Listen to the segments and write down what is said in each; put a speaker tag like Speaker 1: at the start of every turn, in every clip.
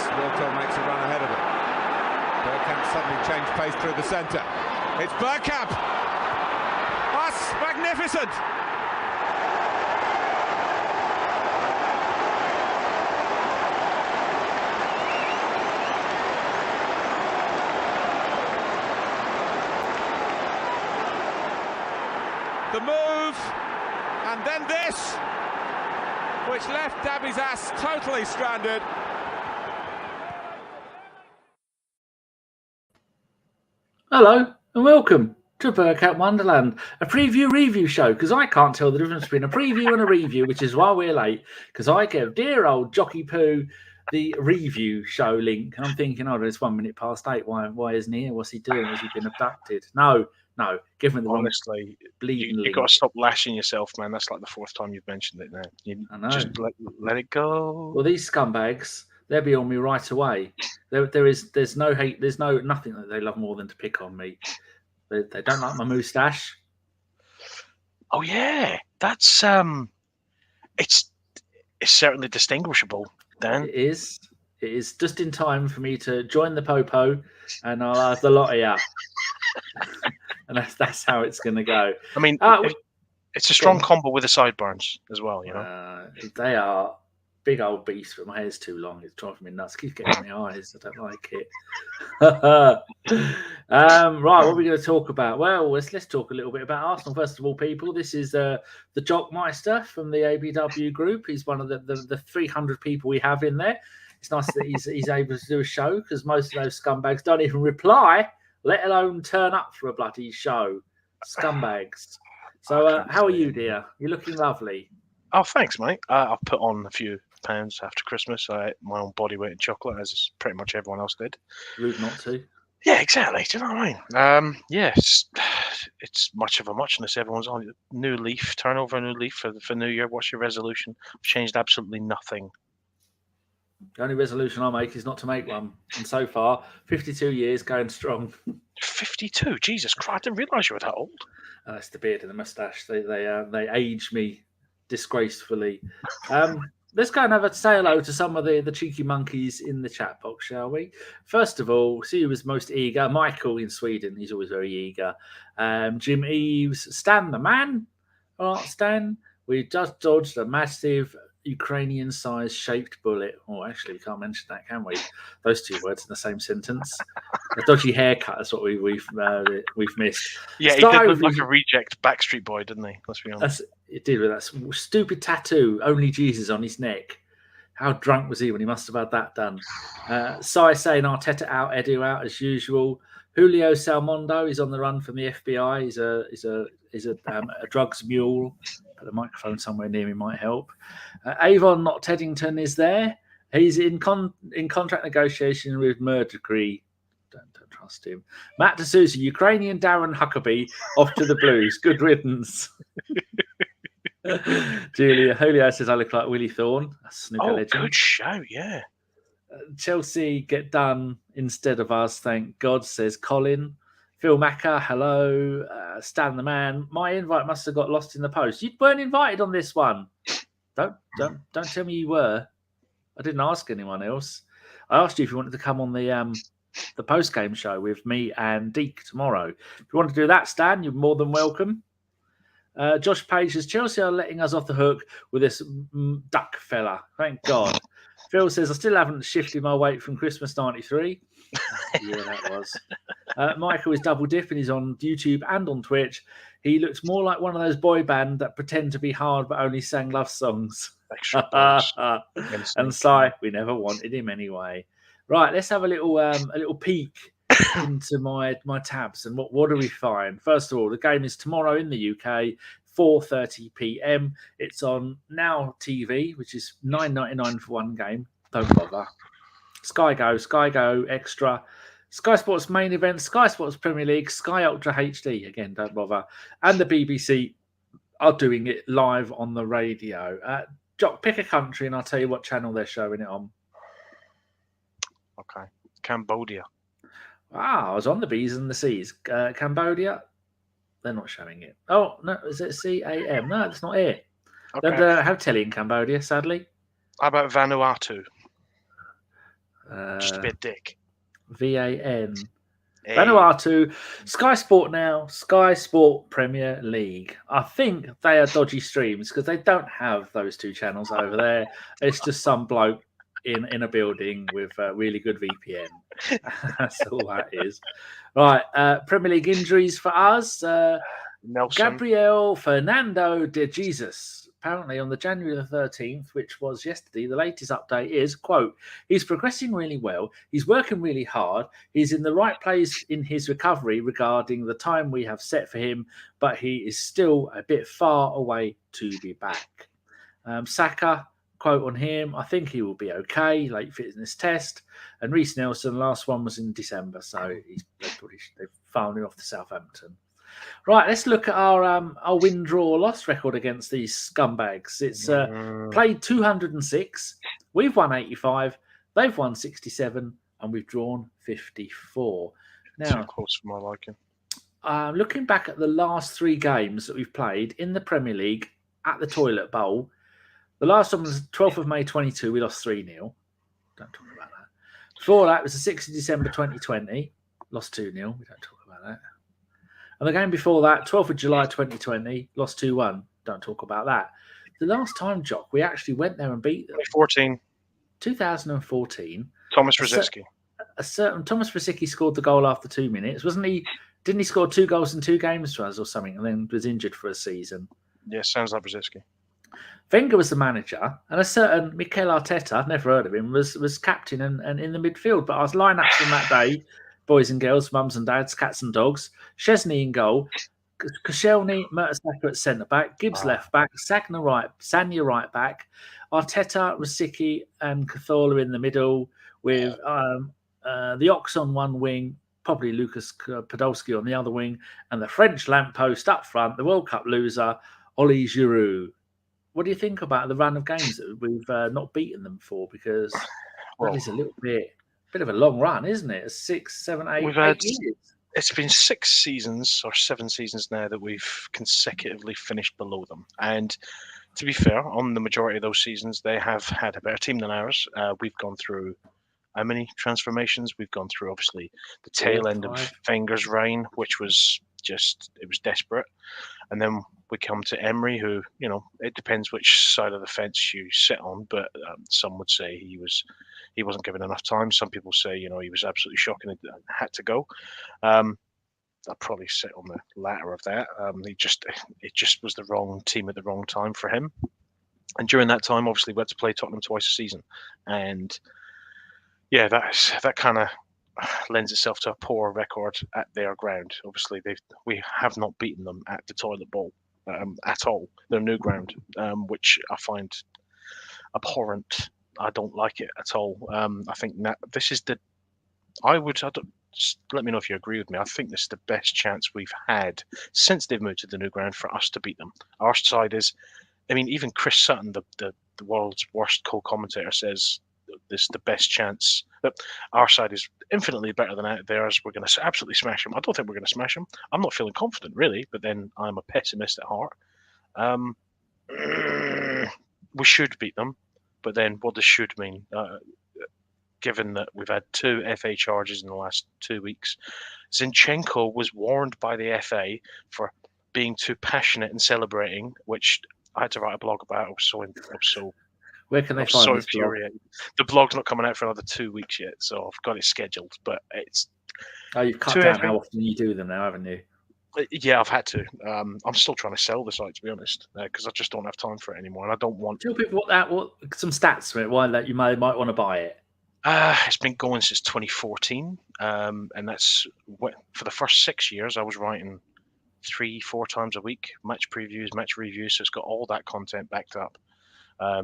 Speaker 1: chance. Wilco makes a run ahead of it. Bergkamp suddenly changed pace through the centre. It's Bergkamp! That's magnificent! The move, and then this, which left Dabi's ass totally stranded.
Speaker 2: Hello and welcome to Bergkamp Wonderland, a preview-review show, because I can't tell the difference between a preview and a review, which is why we're late, because I gave dear old Jockey Poo the review show link, and I'm thinking, oh, it's 1 minute past 8, why isn't he here? What's he doing? Has he been abducted? No, give him the
Speaker 3: honestly,
Speaker 2: bleeding
Speaker 3: you've got to stop lashing yourself, man. That's like the fourth time you've mentioned it now.
Speaker 2: I know.
Speaker 3: Just let it go.
Speaker 2: Well, these scumbags, they'll be on me right away. There's no hate, there's nothing that they love more than to pick on me. They don't like my moustache.
Speaker 3: Oh yeah, that's it's certainly distinguishable, Dan.
Speaker 2: It is just in time for me to join the popo, and I'll have the lot of you. And that's how it's going to go.
Speaker 3: I mean, it's a strong combo with the sideburns as well, you know.
Speaker 2: They are big old beasts, but my hair's too long. It's driving me nuts. Keep getting in my eyes. I don't like it. Right, what are we going to talk about? Well, let's talk a little bit about Arsenal. First of all, people, this is the Jockmeister from the ABW group. He's one of the 300 people we have in there. It's nice that he's able to do a show, because most of those scumbags don't even reply, let alone turn up for a bloody show. Scumbags. So how are you, dear? You're looking lovely.
Speaker 3: Oh, thanks, mate. I've put on a few pounds after Christmas. I ate my own body weight in chocolate, as pretty much everyone else did.
Speaker 2: Rude not to.
Speaker 3: Yeah, exactly. Do you know what I mean? Yes, it's much of a muchness. Everyone's on new leaf, turn over a new leaf for New Year. What's your resolution? I've changed absolutely nothing.
Speaker 2: The only resolution I make is not to make one. And so far, 52 years going strong.
Speaker 3: 52? Jesus Christ, I didn't realise you were that old.
Speaker 2: It's the beard and the moustache. They age me disgracefully. Let's go and say hello to some of the cheeky monkeys in the chat box, shall we? First of all, see who was most eager. Michael in Sweden. He's always very eager. Jim Eves. Stan the man. All right, Stan. We just dodged a massive Ukrainian-sized shaped bullet. Oh, actually, we can't mention that, can we? Those two words in the same sentence. A dodgy haircut is what we've missed.
Speaker 3: Yeah, he did look like a reject Backstreet Boy, didn't he? Let's be honest.
Speaker 2: It did, with that stupid tattoo, only Jesus on his neck. How drunk was he when he must have had that done? Sai saying Arteta out, Edu out as usual. Julio Salmondo is on the run from the FBI. He's a drugs mule. But the microphone somewhere near me might help. Avon Not Teddington is there. He's in contract negotiation with Murdergree. Don't trust him. Matt D'Souza, Ukrainian Darren Huckabee, off to the Blues. Good riddance. Julio says I look like Willie Thorne. Snooker legend.
Speaker 3: Good show, yeah.
Speaker 2: Chelsea get done instead of us, thank God, says Colin. Phil Macker, hello. Stan the man. My invite must have got lost in the post. You weren't invited on this one. Don't tell me you were. I didn't ask anyone else. I asked you if you wanted to come on the post game show with me and Deke tomorrow. If you want to do that, Stan, you're more than welcome. Josh Page says Chelsea are letting us off the hook with this duck fella. Thank God. Phil says I still haven't shifted my weight from Christmas '93. Yeah, that was. Michael is double dipping. He's on YouTube and on Twitch. He looks more like one of those boy band that pretend to be hard but only sang love songs. And Sai, we never wanted him anyway. Right, let's have a little peek into my tabs and what do we find? First of all, the game is tomorrow in the UK, 4:30 p.m. It's on Now TV, which is $9.99 for one game. Don't bother. Sky Go Extra, Sky Sports Main Event, Sky Sports Premier League, Sky Ultra HD. Again, don't bother. And the BBC are doing it live on the radio. Jock, pick a country and I'll tell you what channel they're showing it on.
Speaker 3: Okay. Cambodia.
Speaker 2: Wow, I was on the B's and the C's. Cambodia, they're not showing it. Oh, no, is it CAM? No, that's not it. Okay. They don't have telly in Cambodia, sadly.
Speaker 3: How about Vanuatu? Just to be a dick.
Speaker 2: VAN.
Speaker 3: Hey.
Speaker 2: Vanuatu, Sky Sport now, Sky Sport Premier League. I think they are dodgy streams because they don't have those two channels over there. It's just some bloke in a building with a really good VPN. That's all that is. Right, Premier League injuries for us.
Speaker 3: Nelson.
Speaker 2: Gabriel Fernando de Jesus. Apparently on the January the 13th, which was yesterday, the latest update is, quote, he's progressing really well. He's working really hard. He's in the right place in his recovery regarding the time we have set for him, but he is still a bit far away to be back. Saka, quote on him, I think he will be okay, late fitness test. And Reece Nelson, last one was in December, so they've found him off to Southampton. Right, let's look at our win, draw, loss record against these scumbags. It's played 206. We've won 85. They've won 67, and we've drawn 54. Now,
Speaker 3: too close for my liking.
Speaker 2: Looking back at the last 3 games that we've played in the Premier League at the Toilet Bowl, the last one was 12th of May 22. We lost 3-0. Don't talk about that. Before that was the 6th of December 2020. Lost 2-0. We don't talk about that. And the game before that, 12th of July 2020, lost 2-1. Don't talk about that. The last time, Jock, we actually went there and beat them. 2014.
Speaker 3: Thomas Rosicky.
Speaker 2: A certain Thomas Rosicky scored the goal after 2 minutes, wasn't he? Didn't he score 2 goals in 2 games for us or something, and then was injured for a season?
Speaker 3: Yeah, sounds like Rosicky.
Speaker 2: Wenger was the manager, and a certain Mikel Arteta, never heard of him, was captain and in the midfield. But our lineups from that day, boys and girls, mums and dads, cats and dogs, Szczesny in goal, Koscielny, Mertesacker at centre-back, Gibbs left-back, Sanya right-back, Arteta, Rosicky and Cazorla in the middle with the Ox on one wing, probably Lucas Podolski on the other wing, and the French lamppost up front, the World Cup loser, Oli Giroud. What do you think about the run of games that we've not beaten them for? Because that is a little bit of a long run, isn't it? 6, 7, 8,
Speaker 3: We've had,
Speaker 2: 8 years.
Speaker 3: It's been 6 seasons or 7 seasons now that we've consecutively finished below them. And to be fair, on the majority of those seasons, they have had a better team than ours. We've gone through how many transformations? We've gone through, obviously, the tail end of Wenger's reign, which was it was desperate. And then we come to Emery, who, it depends which side of the fence you sit on, but some would say he wasn't given enough time. Some people say, he was absolutely shocking and had to go. I'd probably sit on the latter of that. It just was the wrong team at the wrong time for him. And during that time, obviously, we had to play Tottenham twice a season. And yeah, that kind of lends itself to a poor record at their ground. Obviously, we have not beaten them at the Toilet Bowl at all. Their new ground, which I find abhorrent. I don't like it at all. I think this is let me know if you agree with me. I think this is the best chance we've had since they've moved to the new ground for us to beat them. Our side is, even Chris Sutton, the world's worst co-commentator, says this is the best chance. But our side is infinitely better than theirs. We're going to absolutely smash them. I don't think we're going to smash them. I'm not feeling confident, really, but then I'm a pessimist at heart. We should beat them, but then what does should mean? Given that we've had 2 FA charges in the last 2 weeks. Zinchenko was warned by the FA for being too passionate and celebrating, which I had to write a blog about. I was so
Speaker 2: Where can they find this blog?
Speaker 3: The blog's not coming out for another 2 weeks yet, so I've got it scheduled. But it's
Speaker 2: you've cut down how often you do them now, haven't you?
Speaker 3: Yeah, I've had to. I'm still trying to sell the site, to be honest, because I just don't have time for it anymore, and I don't want.
Speaker 2: Tell people what some stats for it. Why that you might want to buy it.
Speaker 3: It's been going since 2014, and that's for the first 6 years. I was writing 3-4 times a week, match previews, match reviews. So it's got all that content backed up.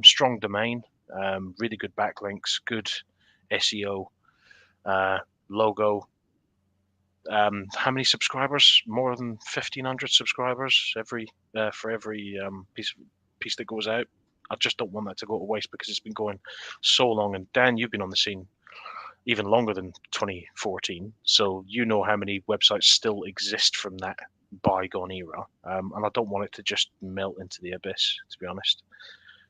Speaker 3: Strong domain, really good backlinks, good SEO, logo. How many subscribers? More than 1,500 subscribers for every piece that goes out. I just don't want that to go to waste because it's been going so long. And Dan, you've been on the scene even longer than 2014, so you know how many websites still exist from that bygone era. And I don't want it to just melt into the abyss, to be honest.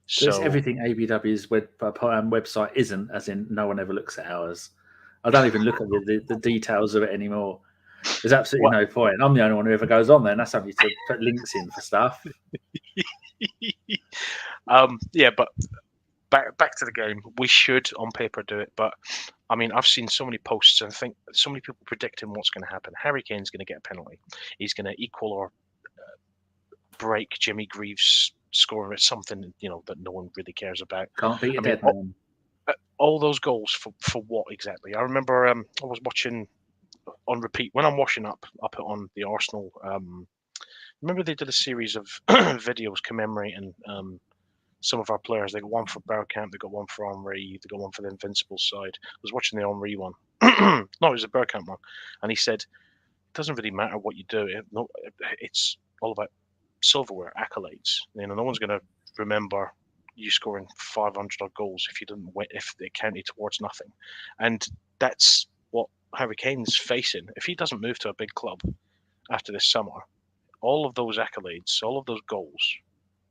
Speaker 2: So everything ABW's website isn't, as in no one ever looks at ours. I don't even look at the details of it anymore. There's absolutely no point. I'm the only one who ever goes on there, and that's only to put links in for stuff.
Speaker 3: Yeah, but back to the game. We should, on paper, do it. But, I mean, I've seen so many posts, and I think so many people predicting what's going to happen. Harry Kane's going to get a penalty. He's going to equal or break Jimmy Greaves' score. It's something, that no one really cares about.
Speaker 2: Can't beat a dead man.
Speaker 3: All those goals for what exactly? I remember I was watching on repeat when I'm washing up. I put on the Arsenal. Remember they did a series of videos commemorating some of our players. They got one for Bergkamp, they got one for Henry, they got one for the Invincible side. I was watching the Henry one. No, it was a Bergkamp one, and he said, "It doesn't really matter what you do. It's all about silverware, accolades. No one's going to remember you scoring 500 odd goals if you didn't win, if it counted towards nothing." And that's what Harry Kane's facing. If he doesn't move to a big club after this summer, all of those accolades, all of those goals,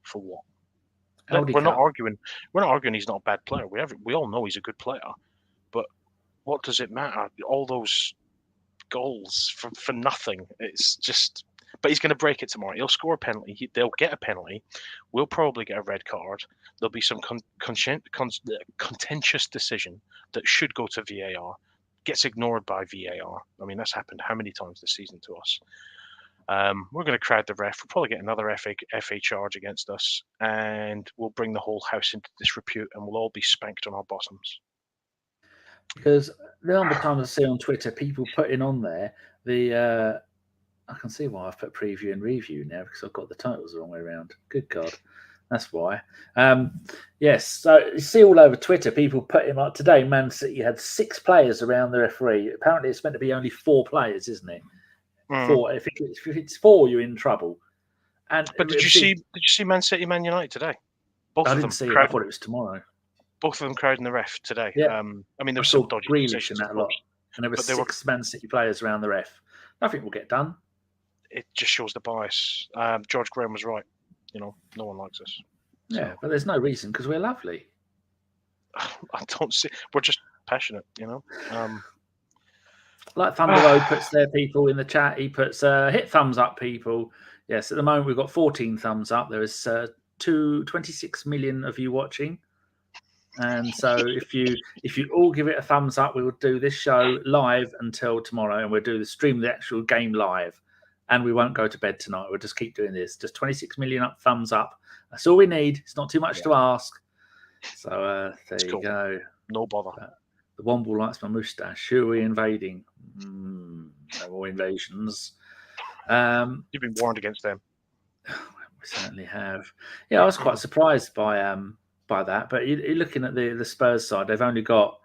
Speaker 3: for what? We're not arguing he's not a bad player. We all know he's a good player, but what does it matter? All those goals for nothing. It's just. But he's going to break it tomorrow. He'll score a penalty. They'll get a penalty. We'll probably get a red card. There'll be some contentious decision that should go to VAR. Gets ignored by VAR. I mean, that's happened how many times this season to us? We're going to crowd the ref. We'll probably get another FA charge against us, and we'll bring the whole house into disrepute, and we'll all be spanked on our bottoms.
Speaker 2: Because the number of times I see on Twitter people putting on there I can see why I've put preview and review now, because I've got the titles the wrong way around. Good God. That's why. Yes, so you see all over Twitter, people putting like today, Man City had 6 players around the referee. Apparently it's meant to be only 4 players, isn't it? 4. If it's 4, you're in trouble.
Speaker 3: But did you see Man City, Man United today?
Speaker 2: I didn't see it. I thought it was tomorrow.
Speaker 3: Both of them crowding the ref today.
Speaker 2: Yeah.
Speaker 3: I mean, there was some dodgy
Speaker 2: Grealish in that lot, and there were 6 Man City players around the ref. Nothing will get done.
Speaker 3: It just shows the bias. George Graham was right. No one likes us.
Speaker 2: Yeah, but there's no reason, because we're lovely.
Speaker 3: I don't see. We're just passionate,
Speaker 2: Like Thunder Road puts their people in the chat. He puts hit thumbs up, people. Yes, at the moment we've got 14 thumbs up. There is 26 million of you watching. And so if you all give it a thumbs up, we will do this show live until tomorrow, and we'll do the actual game live. And we won't go to bed tonight. We'll just keep doing this. Just 26 million thumbs up. That's all we need. It's not too much to ask. So there you go.
Speaker 3: No bother.
Speaker 2: The Womble likes my moustache. Who are we invading? No more invasions.
Speaker 3: You've been warned against them.
Speaker 2: We certainly have. Yeah, I was quite surprised by that. But you're looking at the Spurs side. They've only got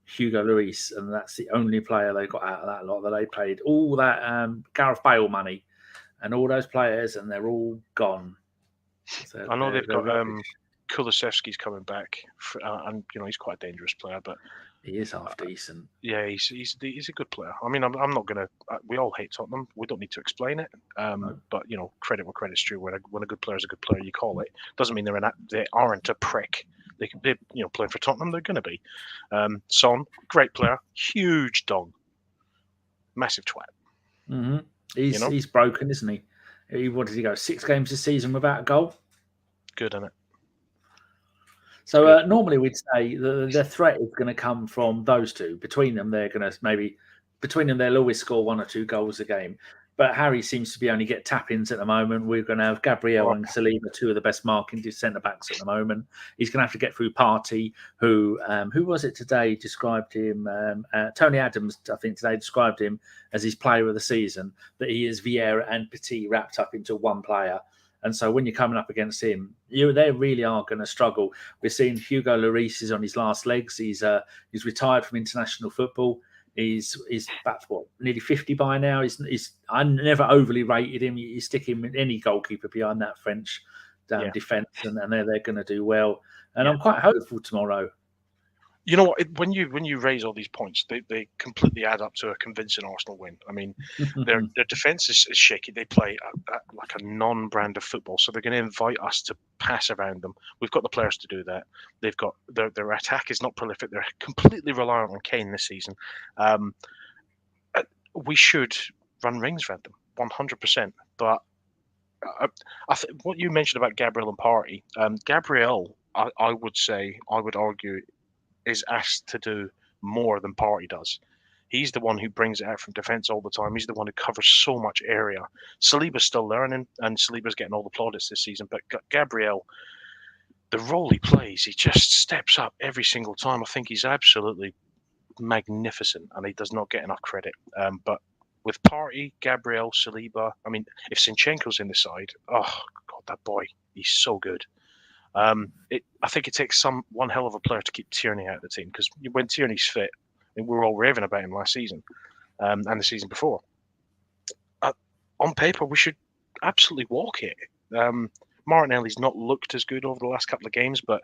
Speaker 2: Hugo Lloris, and that's the only player they got out of that lot. That they paid all that Gareth Bale money and all those players, and they're all gone. So
Speaker 3: I know they've got Kulusevski's coming back, and he's quite a dangerous player, but
Speaker 2: he is half decent.
Speaker 3: Yeah, he's a good player. I mean, I'm not gonna. We all hate Tottenham. We don't need to explain it. But credit where credit's due. When a good player is a good player, you call it. Doesn't mean they aren't a prick. They can be, playing for Tottenham. They're going to be. Son, great player, huge dog, massive twat.
Speaker 2: Mm-hmm. He's broken, isn't he? What did he go? 6 games this season without a goal.
Speaker 3: Good, isn't it?
Speaker 2: So normally we'd say the threat is going to come from those two. Between them, they'll always score 1 or 2 goals a game. But Harry seems to be only get tap-ins at the moment. We're going to have Gabriel and Saliba, 2 of the best marking centre-backs at the moment. He's going to have to get through Partey, who was it today, described him, Tony Adams, I think today described him as his player of the season, that he is Vieira and Partey wrapped up into one player. And so when you're coming up against him, they really are going to struggle. We're seeing Hugo Lloris is on his last legs. He's retired from international football. He's about nearly 50 by now. I never overly rated him. You stick him in any goalkeeper behind that French defence, and they're going to do well. And I'm quite hopeful tomorrow.
Speaker 3: You know what? When you raise all these points, they completely add up to a convincing Arsenal win. I mean, their defense is shaky. They play like a non-brand of football, so they're going to invite us to pass around them. We've got the players to do that. They've got their attack is not prolific. They're completely reliant on Kane this season. We should run rings around them 100%. But what you mentioned about Gabriel and Partey, Gabriel, I would argue, is asked to do more than Partey does. He's the one who brings it out from defence all the time. He's the one who covers so much area. Saliba's still learning, and Saliba's getting all the plaudits this season. But Gabriel, the role he plays, he just steps up every single time. I think he's absolutely magnificent, and he does not get enough credit. But with Partey, Gabriel, Saliba, I mean, if Zinchenko's in the side, oh God, that boy, he's so good. I think it takes one hell of a player to keep Tierney out of the team, because when Tierney's fit, and we were all raving about him last season and the season before. On paper, we should absolutely walk it. Martinelli's not looked as good over the last couple of games, but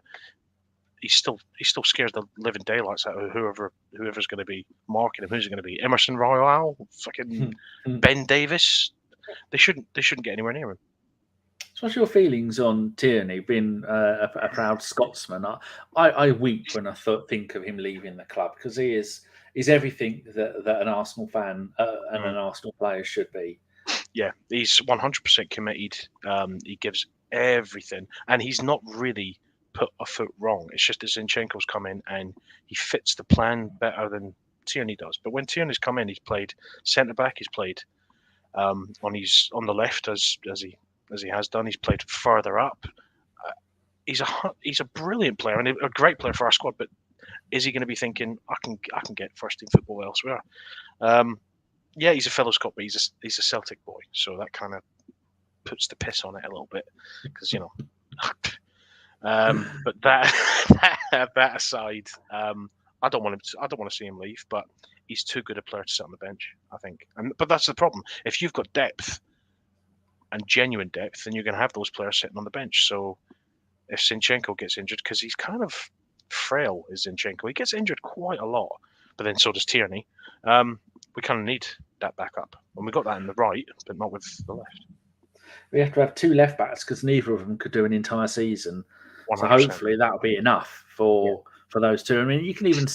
Speaker 3: he still scares the living daylights out of whoever's going to be marking him. Who's it going to be? Emerson Royale, fucking Ben Davis. They shouldn't get anywhere near him.
Speaker 2: So what's your feelings on Tierney being a proud Scotsman? I weep when I think of him leaving the club, because he's everything that an Arsenal fan and an Arsenal player should be.
Speaker 3: Yeah, he's 100% committed. He gives everything, and he's not really put a foot wrong. It's just that Zinchenko's come in and he fits the plan better than Tierney does. But when Tierney's come in, he's played centre back. He's played on the left as he has done. He's played further up. He's a brilliant player and a great player for our squad. But is he going to be thinking, I can get first team football elsewhere? Yeah, he's a fellow Scot, but he's a Celtic boy, so that kind of puts the piss on it a little bit, because but that aside, I don't want to see him leave, but he's too good a player to sit on the bench, I think. But that's the problem. If you've got depth and genuine depth, then you're going to have those players sitting on the bench. So if Zinchenko gets injured, because he's kind of frail, is Zinchenko. He gets injured quite a lot, but then so does Tierney. We kind of need that backup, and we got that in the right, but not with the left.
Speaker 2: We have to have two left backs, because neither of them could do an entire season. 100%. So hopefully that'll be enough for those two. I mean, you can't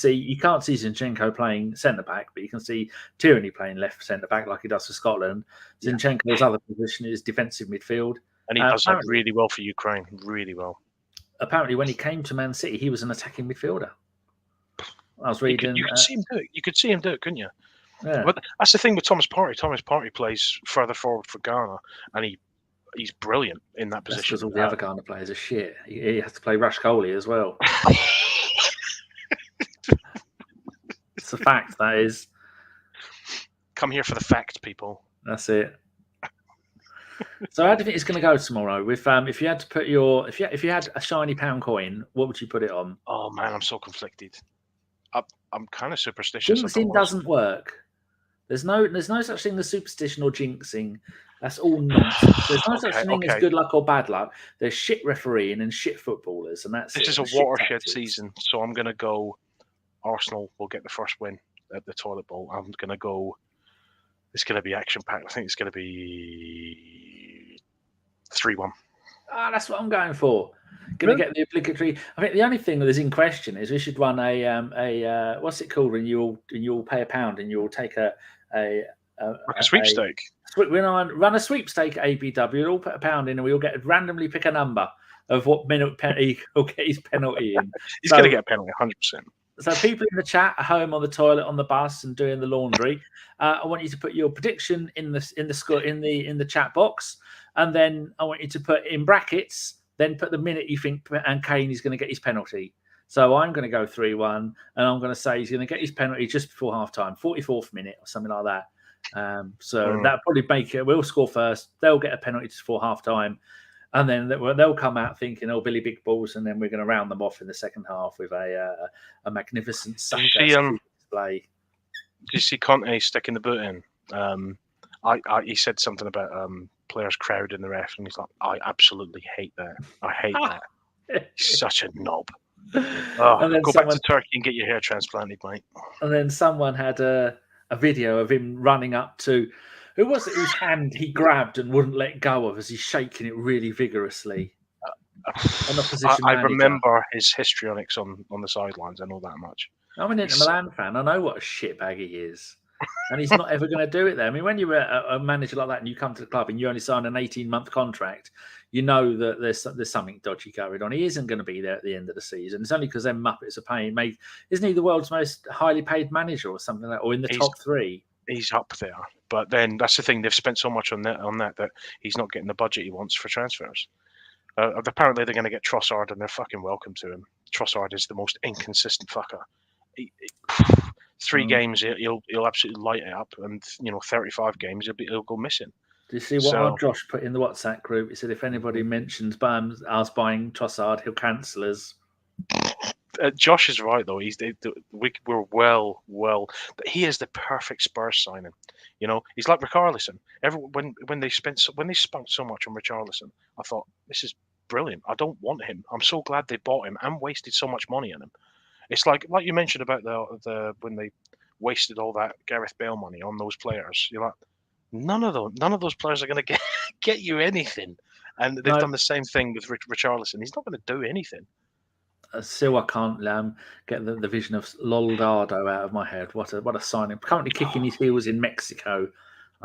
Speaker 2: see Zinchenko playing centre back, but you can see Tierney playing left centre back like he does for Scotland. Zinchenko's other position is defensive midfield,
Speaker 3: and he does that really well for Ukraine. Really well.
Speaker 2: Apparently, when he came to Man City, he was an attacking midfielder. I was reading.
Speaker 3: You could see him do it. You could see him do it, couldn't you?
Speaker 2: Yeah.
Speaker 3: But that's the thing with Thomas Partey. Thomas Partey plays further forward for Ghana, and he's brilliant in that position.
Speaker 2: Because all the other Ghana players are shit. He has to play rush goalie as well. It's a fact, that is.
Speaker 3: Come here for the facts, people.
Speaker 2: That's it. So how do you think it's going to go tomorrow? With if you had to put if you had a shiny pound coin, what would you put it on?
Speaker 3: Oh man, I'm so conflicted. I'm kind of superstitious.
Speaker 2: Jinxing doesn't work. There's no such thing as superstition or jinxing. That's all nonsense. There's no such thing as good luck or bad luck. There's shit refereeing and shit footballers, and that's
Speaker 3: this is a watershed season. So I'm going to go. Arsenal will get the first win at the Toilet Bowl. I'm going to go. It's going to be action packed. I think it's going to be 3-1.
Speaker 2: That's what I'm going for. Going to get the obligatory. I think the only thing that is in question is we should run a what's it called when you all pay £1 and you all take a
Speaker 3: sweepstake.
Speaker 2: When I run a sweepstake at ABW, we'll all put £1 in and we all randomly pick a number of what minute he will get his penalty in.
Speaker 3: He's going to get a penalty, 100%.
Speaker 2: So people in the chat at home, on the toilet, on the bus, and doing the laundry, I want you to put your prediction in the chat box, and then I want you to put in brackets. Then put the minute you think and Kane is going to get his penalty. So I'm going to go 3-1, and I'm going to say he's going to get his penalty just before half-time, 44th minute or something like that. That'll probably make it. We'll score first. They'll get a penalty just before half-time, and then they'll come out thinking, "Oh, Billy Big Balls," and then we're going to round them off in the second half with a magnificent Saka display.
Speaker 3: Did you see Conte sticking the boot in? He said something about players crowding the ref, and he's like, I absolutely hate that. I hate that. He's such a knob.
Speaker 2: And then
Speaker 3: go back to Turkey and get your hair transplanted, mate.
Speaker 2: And then someone had a video of him running up to, who was it whose hand he grabbed and wouldn't let go of as he's shaking it really vigorously? An opposition
Speaker 3: I
Speaker 2: manager.
Speaker 3: remember his histrionics on the sidelines. I know that much.
Speaker 2: I'm an Inter Milan fan. I know what a shitbag he is. And he's not ever going to do it there. I mean, when you're a manager like that and you come to the club and you only sign an 18-month contract, you know that there's something dodgy going on. He isn't going to be there at the end of the season. It's only because them Muppets are paying. Isn't he the world's most highly paid manager or something like that, or in the top 3?
Speaker 3: He's up there. But then that's the thing. They've spent so much on that he's not getting the budget he wants for transfers. Apparently, they're going to get Trossard, and they're fucking welcome to him. Trossard is the most inconsistent fucker. 3 games, he'll absolutely light it up, and 35 games, he'll go missing.
Speaker 2: Do you see what our Josh put in the WhatsApp group? He said if anybody mentions us buying Trossard, he'll cancel us.
Speaker 3: Josh is right though. We're well. He is the perfect Spurs signing. He's like Richarlison. When they spent so much on Richarlison, I thought this is brilliant. I don't want him. I'm so glad they bought him and wasted so much money on him. It's like you mentioned about the when they wasted all that Gareth Bale money on those players. You're like, none of those players are going to get you anything. And they've done the same thing with Richarlison. He's not going to do anything.
Speaker 2: Still, I can't get the vision of Soldado out of my head. What a signing! Currently kicking his heels in Mexico.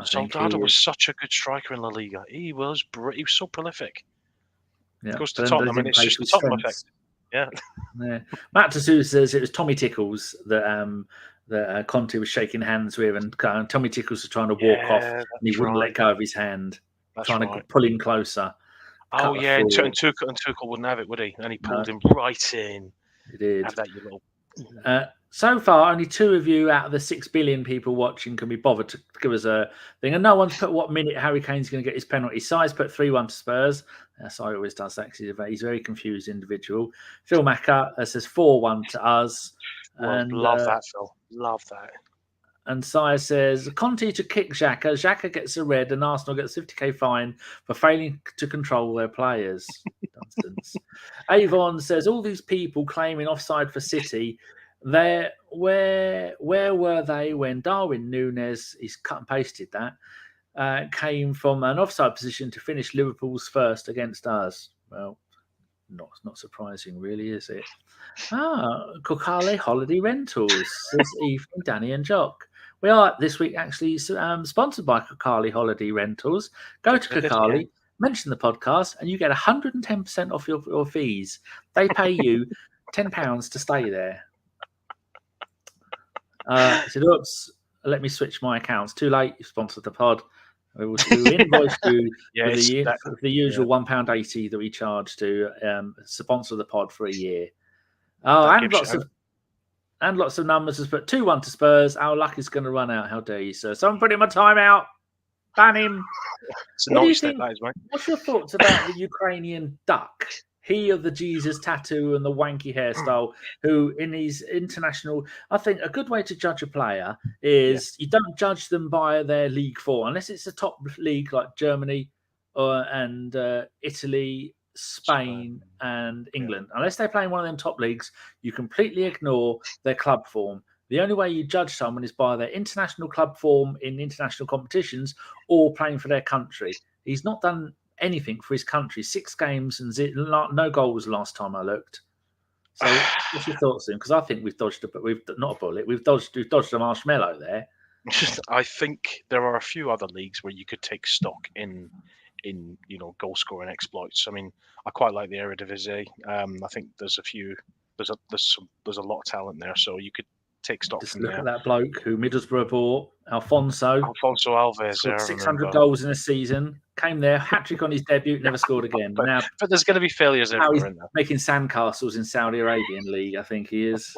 Speaker 3: Soldado was such a good striker in La Liga. He was so prolific.
Speaker 2: Yeah,
Speaker 3: goes to Tottenham, and it's just the Tottenham effect. Yeah.
Speaker 2: Matt Tasu says it was Tommy Tickles that Conte was shaking hands with, and Tommy Tickles was trying to walk off, and he wouldn't let go of his hand, trying to pull him closer.
Speaker 3: Oh yeah, and Tuchel wouldn't have it, would he? And he pulled him right in.
Speaker 2: He did.
Speaker 3: Have that, you little.
Speaker 2: So far, only 2 of you out of the 6 billion people watching can be bothered to give us a thing. And no one's put what minute Harry Kane's going to get his penalty. Size put 3-1 to Spurs. That's how he always does that because he's a very confused individual. Phil Macker says 4-1 to us.
Speaker 3: And love that, Phil. Love that.
Speaker 2: And Sire says, Conte to kick Xhaka. Xhaka gets a red and Arsenal gets a 50k fine for failing to control their players. Nonsense. Avon says, all these people claiming offside for City, where were they when Darwin Núñez, he's cut and pasted that, came from an offside position to finish Liverpool's first against us? Well, not surprising, really, is it? Kokale Holiday Rentals, says Evening, Danny and Jok. We are this week actually sponsored by Kokale Holiday Rentals. Go to Kokale, mention the podcast, and you get 110% off your fees. They pay you £10 to stay there. So, oops, let me switch my accounts. Too late, you sponsored the pod. We will invoice you for the usual £1.80 that we charge to sponsor the pod for a year. And lots of numbers has put 2-1 to Spurs. Our luck is going to run out. How dare you, sir? Someone put him on timeout. Ban him. What do you think? What's your thoughts about the Ukrainian duck? He of the Jesus tattoo and the wanky hairstyle, who in his international... I think a good way to judge a player is you don't judge them by their league form, unless it's a top league like Germany and Italy, Spain and England. Unless they play in one of them top leagues, you completely ignore their club form. The only way you judge someone is by their international club form in international competitions or playing for their country. He's not done anything for his country. 6 games and no goals last time I looked. So what's your thoughts on him? Because I think we've dodged we've dodged a marshmallow there.
Speaker 3: I think there are a few other leagues where you could take stock in goal scoring exploits. I mean, I quite like the Eredivisie. I think there's a lot of talent there, so you could take stock from there.
Speaker 2: Look at that bloke who Middlesbrough bought, Alfonso
Speaker 3: Alves.
Speaker 2: Scored 600 goals in a season. Came there, hat-trick on his debut, never scored again.
Speaker 3: But there's going to be failures everywhere in there.
Speaker 2: Making sandcastles in Saudi Arabian League, I think he is.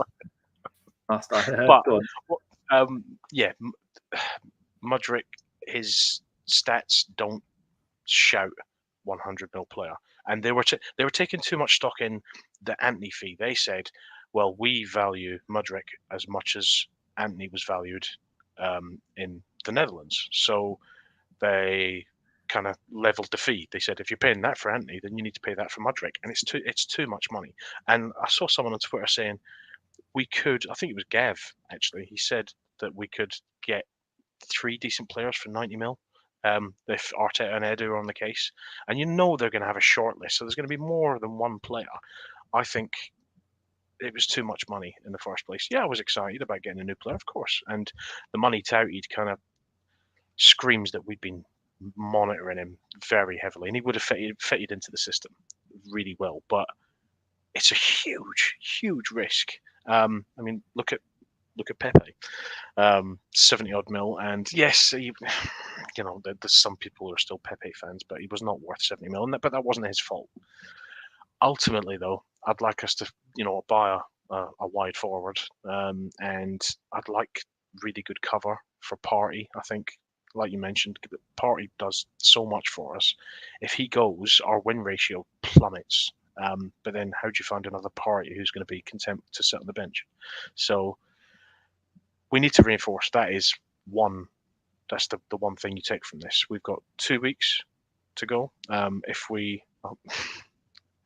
Speaker 2: Last I heard.
Speaker 3: Mudryk, his stats don't shout 100 mil player, and they were taking too much stock in the Antony fee. They said, well, we value Mudryk as much as Antony was valued in the Netherlands, so they kind of leveled the fee. They said, if you're paying that for Antony, then you need to pay that for Mudryk, and it's too much money. And I saw someone on Twitter saying we could, I think it was Gav actually, he said that we could get 3 decent players for 90 mil. If Arteta and Edu are on the case, and they're going to have a short list, so there's going to be more than one player. I think it was too much money in the first place. Yeah, I was excited about getting a new player, of course, and the money touted kind of screams that we'd been monitoring him very heavily, and he would have fitted into the system really well. But it's a huge risk. I mean, look at Pepe, 70 odd mil, and yes, there's some people who are still Pepe fans, but he was not worth 70 mil, but that wasn't his fault. Ultimately, though, I'd like us to, buy a wide forward, and I'd like really good cover for Partey. I think, like you mentioned, Partey does so much for us. If he goes, our win ratio plummets. But then how do you find another Partey who's going to be content to sit on the bench? So we need to reinforce. That is one. That's the one thing you take from this. We've got 2 weeks to go. Hey,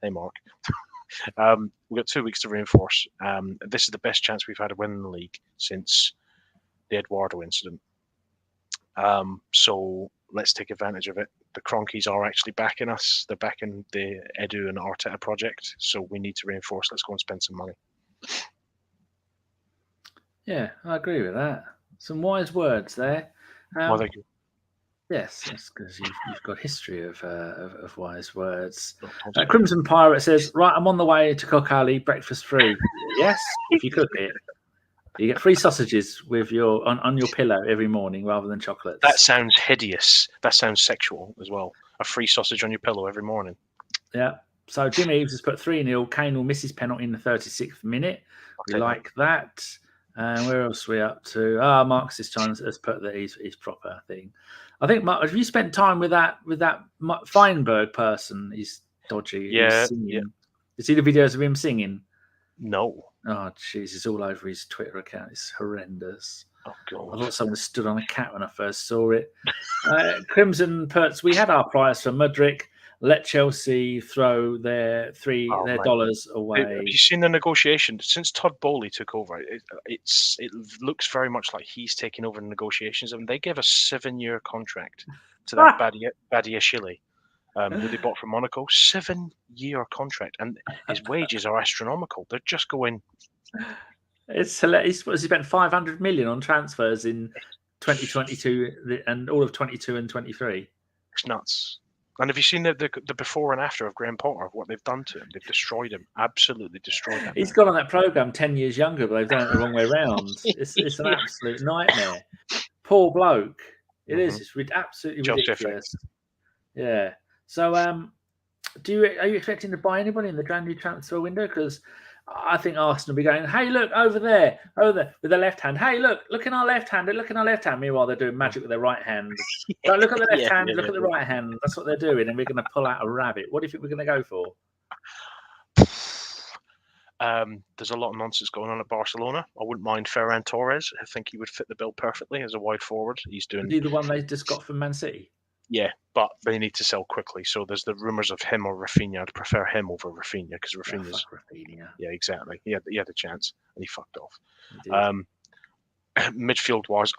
Speaker 3: Mark. We've got 2 weeks to reinforce. This is the best chance we've had to win in the league since the Eduardo incident. So let's take advantage of it. The Cronkies are actually backing us. They're backing the Edu and Arteta project. So we need to reinforce. Let's go and spend some money.
Speaker 2: Yeah, I agree with that. Some wise words there.
Speaker 3: Well, thank you.
Speaker 2: Yes, that's because you've got history of wise words. Crimson Pirate says, right, I'm on the way to Cock Alley, breakfast free. Yes, if you cook it. You get free sausages with on your pillow every morning rather than chocolates.
Speaker 3: That sounds hideous. That sounds sexual as well. A free sausage on your pillow every morning.
Speaker 2: Yeah. So Jim Eves has put 3-0. Kane will miss his penalty in the 36th minute. We like that. And where else are we up to? Marcus this time has put that he's proper thing. I think, Mark, have you spent time with that Feinberg person? He's dodgy.
Speaker 3: Yeah.
Speaker 2: He's singing. You see the videos of him singing?
Speaker 3: No.
Speaker 2: Oh, jeez, it's all over his Twitter account. It's horrendous.
Speaker 3: Oh, God.
Speaker 2: I thought someone stood on a cat when I first saw it. Crimson Perts, we had our price for Mudryk. Let Chelsea throw their dollars away.
Speaker 3: Have you seen the negotiation? Since Todd Bowley took over, it looks very much like he's taking over the negotiations. I mean, they gave a 7-year contract to that Badiashile, who they bought from Monaco. 7-year contract, and his wages are astronomical. They're just going.
Speaker 2: It's hilarious. He spent 500 million on transfers in 2022 and all of 22 and 23.
Speaker 3: It's nuts. And have you seen the before and after of Graham Potter, what they've done to him? They've destroyed him, absolutely destroyed him.
Speaker 2: He's gone on that programme 10 years younger, but they've done it the wrong way around. It's an absolute nightmare. Poor bloke. It is. It's absolutely ridiculous. Yeah. So, are you expecting to buy anybody in the January transfer window? Because I think Arsenal will be going, hey, look, over there, with their left hand. Hey, look in our left hand. Look in our left hand. Meanwhile, they're doing magic with their right hand. So look at the left hand, look at the right hand. That's what they're doing. And we're going to pull out a rabbit. What do you think we're going to go for?
Speaker 3: There's a lot of nonsense going on at Barcelona. I wouldn't mind Ferran Torres. I think he would fit the bill perfectly as a wide forward. He's doing.
Speaker 2: Is he the one they just got from Man City?
Speaker 3: Yeah, but they need to sell quickly. So there's the rumours of him or Rafinha. I'd prefer him over Rafinha because Rafinha's.
Speaker 2: Rafinha.
Speaker 3: Yeah, exactly. He had a chance and he fucked off. Midfield-wise,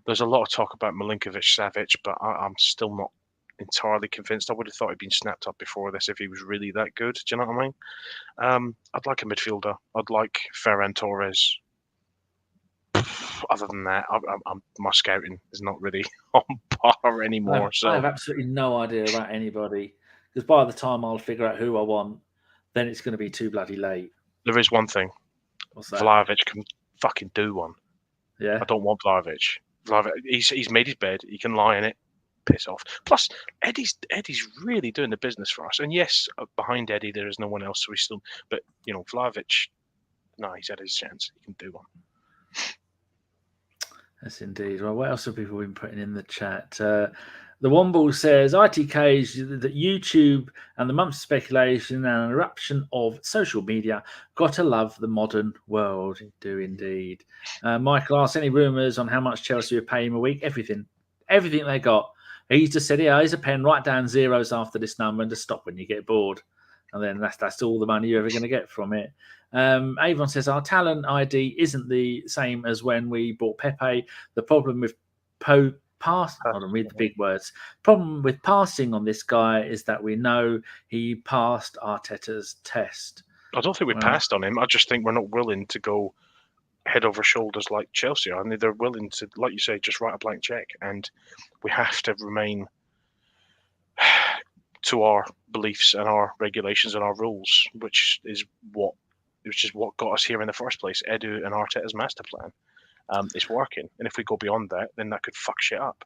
Speaker 3: there's a lot of talk about Milinkovic-Savic, but I'm still not entirely convinced. I would have thought he'd been snapped up before this if he was really that good. Do you know what I mean? I'd like a midfielder. I'd like Ferran Torres. Other than that, my scouting is not really on par anymore.
Speaker 2: I have absolutely no idea about anybody because by the time I'll figure out who I want, then it's going to be too bloody late.
Speaker 3: There is one thing.
Speaker 2: What's that?
Speaker 3: Vlahovic can fucking do one.
Speaker 2: Yeah.
Speaker 3: I don't want Vlahovic. He's made his bed. He can lie in it. Piss off. Plus, Eddie's really doing the business for us. And yes, behind Eddie there is no one else, so he's still. But Vlahovic, no, he's had his chance. He can do one.
Speaker 2: Yes, indeed. Well, what else have people been putting in the chat? The Womble says, ITK, that YouTube and the month's speculation and an eruption of social media. Got to love the modern world. Do indeed. Michael asks, any rumours on how much Chelsea are paying a week? Everything they got. He just said, "Yeah, here's a pen. Write down zeros after this number and just stop when you get bored." And then that's all the money you're ever going to get from it. Avon says our talent ID isn't the same as when we bought Pepe. The problem with hold on, read the big words. Problem with passing on this guy is that we know he passed Arteta's test.
Speaker 3: I don't think we passed on him. I just think we're not willing to go head over shoulders like Chelsea are. I mean, they're willing to, like you say, just write a blank check, and we have to remain to our beliefs and our regulations and our rules, which is what got us here in the first place. Edu and Arteta's master plan. It's working, and if we go beyond that, then that could fuck shit up.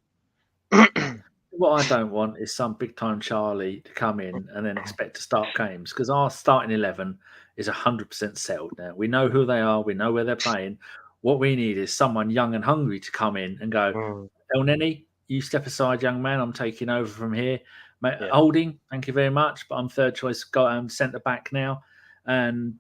Speaker 2: What I don't want is some big time Charlie to come in and then expect to start games, because our starting 11 is 100% settled now. We know who they are. We know where they're playing. What we need is someone young and hungry to come in and go, Elneny, you step aside, young man. I'm taking over from here. Holding, thank you very much, but I'm third choice centre back now, and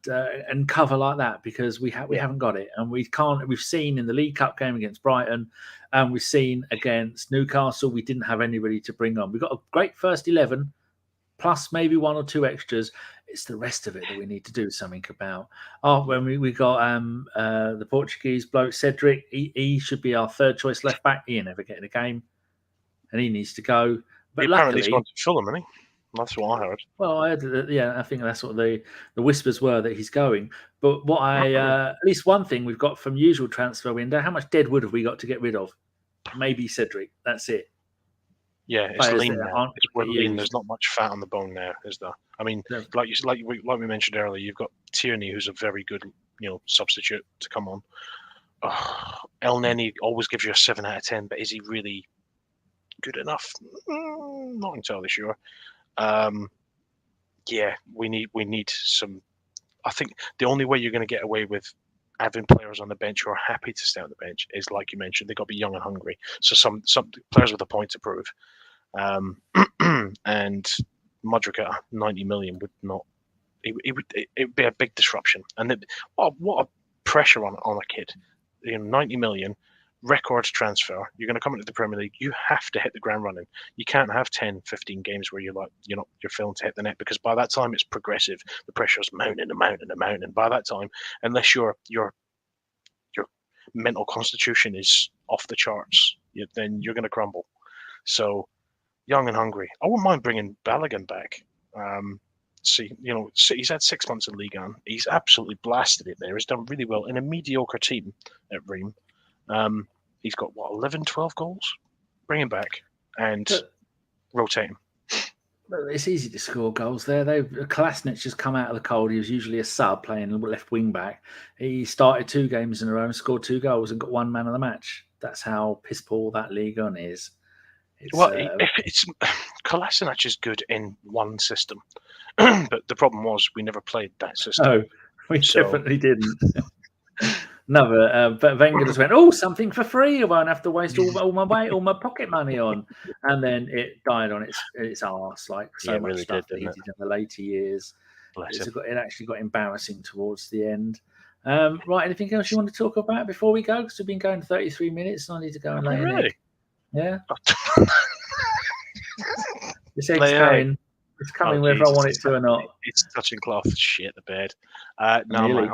Speaker 2: cover like that, because we haven't got it, and we can't. We've seen in the League Cup game against Brighton, and we've seen against Newcastle, we didn't have anybody to bring on. We've got a great first 11, plus maybe one or two extras. It's the rest of it that we need to do something about. When we got the Portuguese bloke Cedric, he should be our third choice left back. He never getting a game, and he needs to go. But
Speaker 3: apparently he's gone to Fulham, isn't he? That's what I heard.
Speaker 2: Well, I think that's what the whispers were, that he's going. But what at least one thing we've got from usual transfer window, how much dead wood have we got to get rid of? Maybe Cedric. That's it.
Speaker 3: Yeah, it's lean now. We're lean. There's not much fat on the bone now, is there? I mean, like we mentioned earlier, you've got Tierney, who's a very good substitute to come on. Elneny always gives you a 7 out of 10, but is he really good enough? Not entirely sure. We need some. I think the only way you're going to get away with having players on the bench who are happy to stay on the bench is, like you mentioned, they've got to be young and hungry. So some players with a point to prove. And Mudryk at 90 million would not. It would be a big disruption. And what a pressure on a kid. 90 million. Record transfer. You're going to come into the Premier League. You have to hit the ground running. You can't have 10, 15 games where you're failing to hit the net, because by that time it's progressive. The pressure's mounting and mounting and mounting. By that time, unless your mental constitution is off the charts, then you're going to crumble. So, young and hungry. I wouldn't mind bringing Balogun back. He's had 6 months in Ligue 1. He's absolutely blasted it there. He's done really well in a mediocre team at Reims. He's got 11, 12 goals. Bring him back and rotate him.
Speaker 2: It's easy to score goals there. Kolasinac just come out of the cold. He was usually a sub playing left wing back. He started 2 games in a row and scored 2 goals and got 1 man of the match. That's how piss poor that Ligue 1 is.
Speaker 3: Kolasinac is good in one system, but the problem was we never played that system.
Speaker 2: No, we definitely didn't. But Wenger just went, something for free. I won't have to waste all my pocket money on. And then it died on its arse, like so much stuff that he did in the later years. It actually got embarrassing towards the end. Right, anything else you want to talk about before we go? Because we've been going 33 minutes and I need to go and lay an egg. Yeah. This egg's coming. It's coming whether I want it to or not.
Speaker 3: It's touching cloth. Shit the bed. No, really?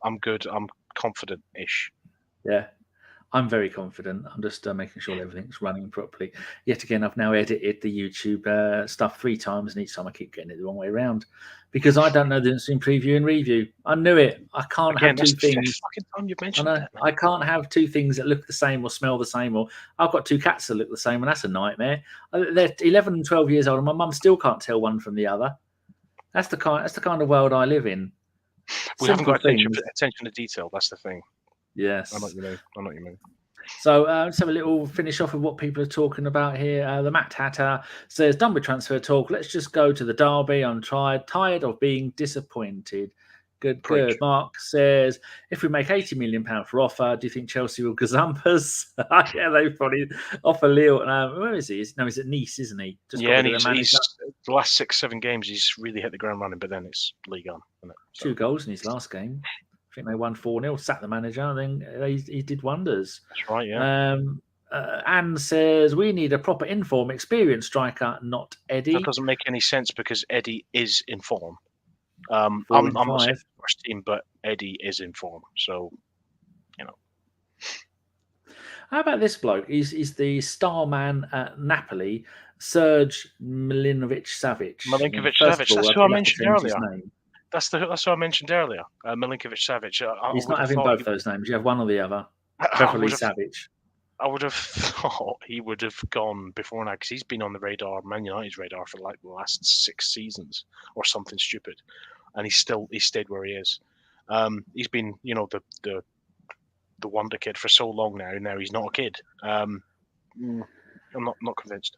Speaker 3: I'm good. I'm confident-ish.
Speaker 2: Yeah, I'm very confident. I'm just making sure everything's running properly. Yet again, I've now edited the YouTube stuff 3 times, and each time I keep getting it the wrong way around because I don't know the difference between preview and review. I knew it. I can't have 2 things.
Speaker 3: Fucking time you've mentioned that,
Speaker 2: I can't have 2 things that look the same or smell the same. Or I've got 2 cats that look the same, and that's a nightmare. They're 11 and 12 years old, and my mum still can't tell one from the other. That's the kind of world I live in.
Speaker 3: We haven't got attention to detail. That's the thing.
Speaker 2: Yes.
Speaker 3: I know what you mean.
Speaker 2: So let's have a little finish off of what people are talking about here. The Matt Hatter says, done with transfer talk. Let's just go to the derby. I'm tired of being disappointed. Good. Mark says, if we make £80 million for offer, do you think Chelsea will gazump us? Yeah, they probably offer Lille. Where is he? No, he's at Nice, isn't he?
Speaker 3: And he's the last 6-7 games, he's really hit the ground running, but then it's Ligue 1. Isn't it? So.
Speaker 2: 2 goals in his last game. I think they won 4-0, sacked the manager, and then he did wonders.
Speaker 3: That's right, yeah.
Speaker 2: Anne says, we need a proper inform experienced striker, not Eddie.
Speaker 3: That doesn't make any sense because Eddie is in form. I'm not saying first team, but Eddie is in form. So,
Speaker 2: How about this bloke? He's the star man at Napoli, Serge Milinkovic-Savic.
Speaker 3: Milinkovic-Savic. That's who I mentioned earlier. That's who I mentioned earlier. Milinkovic-Savic.
Speaker 2: He's not having both those names. You have one or the other. Preferably Savic.
Speaker 3: I would have thought he would have gone before now because he's been on the radar, Man United's radar, for like the last 6 seasons or something stupid, and he stayed where he is. He's been, the wonder kid for so long now. Now he's not a kid. I'm not convinced.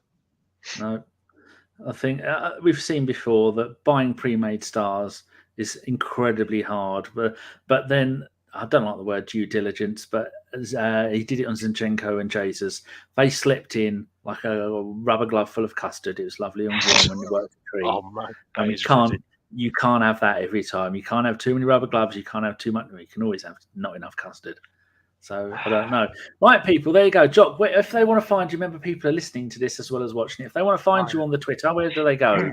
Speaker 2: No, I think we've seen before that buying pre-made stars is incredibly hard. But then I don't like the word due diligence, but he did it on Zinchenko and Jesus. They slept in like a rubber glove full of custard. It was lovely and warm when you worked the tree.
Speaker 3: Oh man,
Speaker 2: you can't have that every time. You can't have too many rubber gloves. You can't have too much. You can always have not enough custard. So I don't know. Right, people, there you go. Jok, if they want to find you, remember people are listening to this as well as watching it. If they want to find you on the Twitter, where do they go?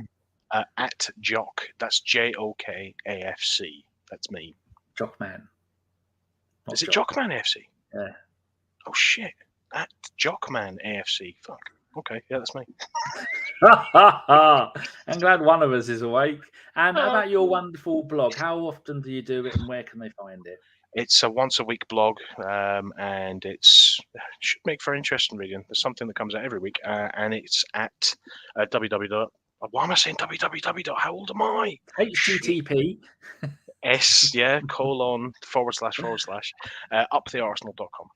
Speaker 3: At Jok. That's JOKAFC. That's me.
Speaker 2: Jokman.
Speaker 3: Is it Jokman AFC?
Speaker 2: Yeah.
Speaker 3: Oh shit. At Jokman AFC. Fuck. Okay, yeah, that's me.
Speaker 2: I'm glad one of us is awake. And about your wonderful blog, how often do you do it and where can they find it?
Speaker 3: It's a once-a-week blog, and it should make for interesting reading. There's something that comes out every week, and it's at www. Why am I saying www? How old am I?
Speaker 2: HTTP.
Speaker 3: upthearsenal.com.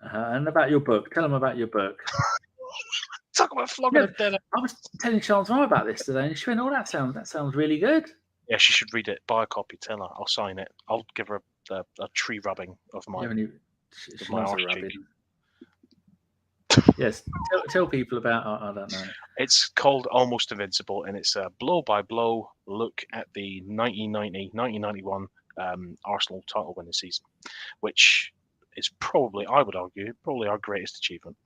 Speaker 2: And about your book. Tell them about your book.
Speaker 3: Talk about flogging a dinner.
Speaker 2: I was telling Charles Moore about this today, and she went, "Oh, that sounds really good."
Speaker 3: Yeah, she should read it. Buy a copy. Tell her. I'll sign it. I'll give her a tree rubbing of my arse cheek.
Speaker 2: Yes, tell people about. I don't know.
Speaker 3: It's called Almost Invincible, and it's a blow-by-blow look at the 1990-1991 Arsenal title-winning season, which is probably, I would argue, our greatest achievement.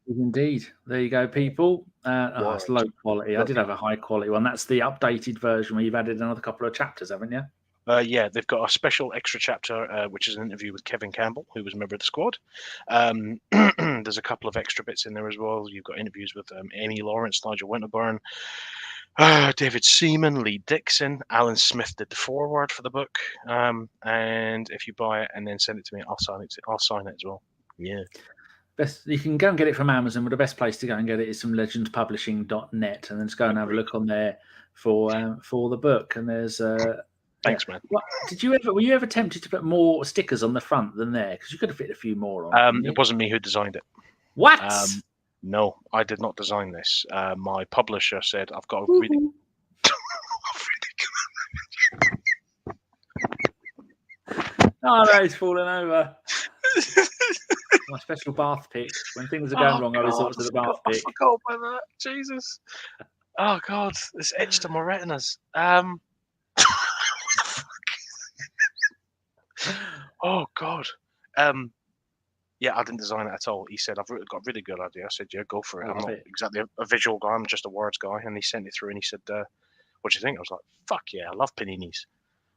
Speaker 2: Indeed. There you go, people. It's low quality. I did have a high quality one. That's the updated version where you've added another couple of chapters, haven't you?
Speaker 3: Yeah, they've got a special extra chapter, which is an interview with Kevin Campbell, who was a member of the squad. There's a couple of extra bits in there as well. You've got interviews with Amy Lawrence, Nigel Winterburn, David Seaman, Lee Dixon, Alan Smith did the foreword for the book. And if you buy it and then send it to me, I'll sign it as well. Yeah.
Speaker 2: You can go and get it from Amazon, but the best place to go and get it is from legendspublishing.net, and then just go and have a look on there for the book. And there's
Speaker 3: thanks, man.
Speaker 2: Were you ever tempted to put more stickers on the front than there? Because you could have fit a few more on.
Speaker 3: It wasn't me who designed it.
Speaker 2: What?
Speaker 3: No, I did not design this. My publisher said I've got a really.
Speaker 2: Oh no, he's falling over. My special bath pick. When things are going wrong, I resort to the bath pick.
Speaker 3: I forgot about that. Jesus. Oh God, it's etched on my retinas. Oh God. Yeah, I didn't design it at all. He said, I've got a really good idea. I said, yeah, go for it. I'm not exactly a visual guy. I'm just a words guy. And he sent it through and he said, what do you think? I was like, fuck yeah, I love paninis.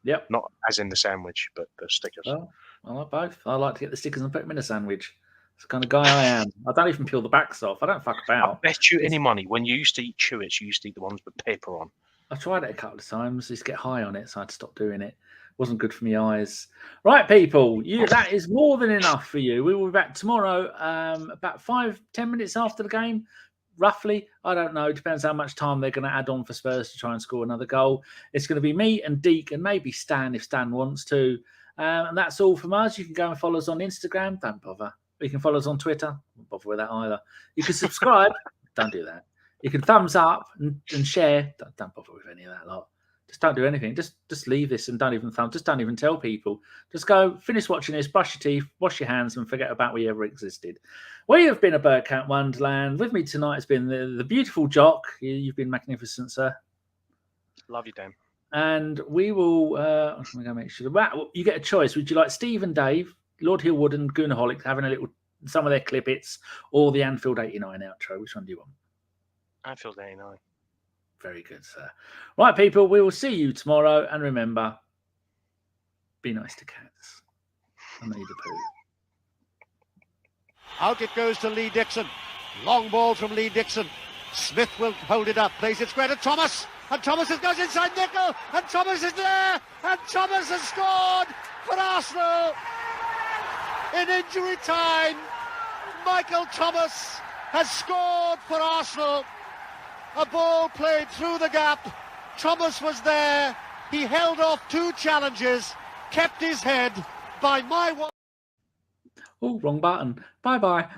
Speaker 2: Yep.
Speaker 3: Not as in the sandwich, but the stickers.
Speaker 2: Well, I like both. I like to get the stickers and put them in a sandwich. It's the kind of guy I am. I don't even peel the backs off. I don't fuck about.
Speaker 3: I bet you any money. When you used to eat Chewits, you used to eat the ones with paper on.
Speaker 2: I tried it a couple of times. I used to get high on it, so I had to stop doing it. Wasn't good for my eyes. Right, people, that is more than enough for you. We will be back tomorrow, about 5-10 minutes after the game, roughly. I don't know. Depends how much time they're going to add on for Spurs to try and score another goal. It's going to be me and Deke and maybe Stan if Stan wants to. And that's all from us. You can go and follow us on Instagram. Don't bother. You can follow us on Twitter. Don't bother with that either. You can subscribe. Don't do that. You can thumbs up and share. Don't bother with any of that lot. Just don't do anything. Just leave this and don't even tell people. Just go, finish watching this, brush your teeth, wash your hands, and forget about we ever existed. We have been a Bergkamp Wonderland. With me tonight has been the beautiful Jok. You've been magnificent, sir.
Speaker 3: Love you, Dan.
Speaker 2: And we will. I'm going to make sure. You get a choice. Would you like Steve and Dave, Lord Hillwood and Goonaholic having a little some of their clip hits or the Anfield 89 outro? Which one do you want?
Speaker 3: Anfield 89.
Speaker 2: Very good, sir. Right, people, we will see you tomorrow. And remember, be nice to cats. I know you do poo.
Speaker 4: Out it goes to Lee Dixon. Long ball from Lee Dixon. Smith will hold it up. Plays it square to Thomas. And Thomas goes inside Nickel. And Thomas is there. And Thomas has scored for Arsenal. In injury time, Michael Thomas has scored for Arsenal. A ball played through the gap. Thomas was there. He held off 2 challenges. Kept his head by my one.
Speaker 2: Oh, wrong button. Bye-bye.